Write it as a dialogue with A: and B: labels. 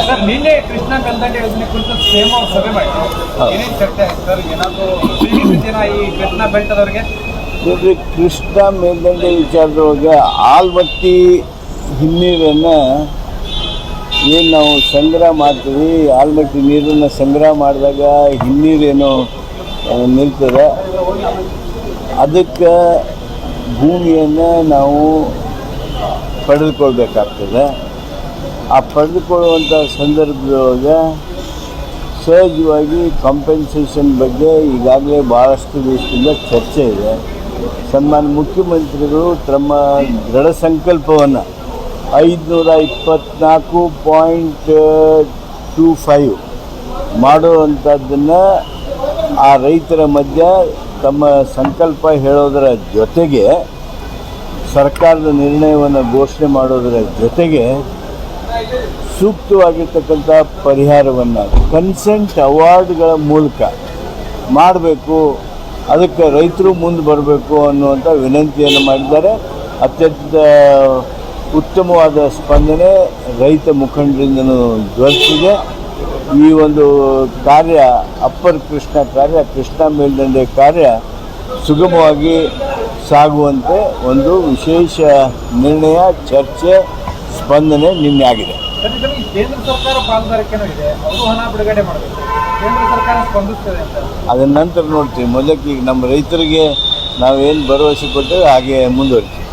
A: Sir ನಿನ್ನೆ ಕೃಷ್ಣ ಮೇಲ್ದಂಡೆ ಯೋಜನೆ ಕುರಿತು ಸೇಮ್ ಅವ್ರು ಸಭೆ ಮಾಡಿದ್ರು. ಏನೇನು ಚರ್ಚೆ ಆಯ್ತು ಸರ್? ಏನಾದರೂ ಜನ ಈ ಕೃಷ್ಣ ಬೆಟ್ಟದವರಿಗೆ
B: ನೋಡ್ರಿ, ಕೃಷ್ಣ ಮೇಲ್ದಂಡೆ ವಿಚಾರದೊಳಗೆ ಆಲ್ಮಟ್ಟಿ ಹಿನ್ನೀರನ್ನು ಏನು ನಾವು ಸಂಗ್ರಹ ಮಾಡ್ತೀವಿ, ಆಲ್ಮಟ್ಟಿ ನೀರನ್ನು ಸಂಗ್ರಹ ಮಾಡಿದಾಗ ಹಿನ್ನೀರೇನು ನಿಲ್ತದೆ, ಅದಕ್ಕೆ ಭೂಮಿಯನ್ನು ನಾವು ಪಡೆದುಕೊಳ್ಬೇಕಾಗ್ತದೆ. ಆ ಪಡೆದುಕೊಳ್ಳುವಂಥ ಸಂದರ್ಭದೊಳಗೆ ಸಹಜವಾಗಿ ಕಾಂಪೆನ್ಸೇಷನ್ ಬಗ್ಗೆ ಈಗಾಗಲೇ ಭಾಳಷ್ಟು ದಿವಸದಿಂದ ಚರ್ಚೆ ಇದೆ. ಸನ್ಮಾನ್ಯ ಮುಖ್ಯಮಂತ್ರಿಗಳು ತಮ್ಮ ದೃಢ ಸಂಕಲ್ಪವನ್ನು 524.25 ಮಾಡುವಂಥದ್ದನ್ನು ಆ ರೈತರ ಮಧ್ಯ ತಮ್ಮ ಸಂಕಲ್ಪ ಹೇಳೋದರ ಜೊತೆಗೆ ಸರ್ಕಾರದ ನಿರ್ಣಯವನ್ನು ಘೋಷಣೆ ಮಾಡೋದರ ಜೊತೆಗೆ ಸೂಕ್ತವಾಗಿರ್ತಕ್ಕಂಥ ಪರಿಹಾರವನ್ನು ಕನ್ಸೆಂಟ್ ಅವಾರ್ಡ್ಗಳ ಮೂಲಕ ಮಾಡಬೇಕು, ಅದಕ್ಕೆ ರೈತರು ಮುಂದೆ ಬರಬೇಕು ಅನ್ನುವಂಥ ವಿನಂತಿಯನ್ನು ಮಾಡಿದ್ದಾರೆ. ಅತ್ಯಂತ ಉತ್ತಮವಾದ ಸ್ಪಂದನೆ ರೈತ ಮುಖಂಡರಿಂದನೂ ದೊರೆತಿದೆ. ಈ ಒಂದು ಕಾರ್ಯ ಅಪ್ಪರ್ ಕೃಷ್ಣ ಕಾರ್ಯ, ಕೃಷ್ಣ ಮೇಲ್ದಂಡೆ ಕಾರ್ಯ ಸುಗಮವಾಗಿ ಸಾಗುವಂತೆ ಒಂದು ವಿಶೇಷ ನಿರ್ಣಯ, ಚರ್ಚೆ, ಸ್ಪಂದನೆ ನಿನ್ನೆ ಆಗಿದೆ.
A: ಕೇಂದ್ರ ಸರ್ಕಾರ ಪಾಲುದಾರಿಕೆನೂ ಇದೆ, ಅವರು ಹಣ ಬಿಡುಗಡೆ ಮಾಡಬೇಕು, ಕೇಂದ್ರ ಸರ್ಕಾರ ಸ್ಪಂದಿಸ್ತದೆ ಅಂತ
B: ಅದನ್ನ ನಂತರ ನೋಡ್ತೀವಿ. ಮೊದಲಿಗೆ ಈಗ ನಮ್ಮ ರೈತರಿಗೆ ನಾವೇನು ಭರವಸೆ ಕೊಟ್ಟೇವೆ ಹಾಗೆ ಮುಂದುವರಿತೀವಿ.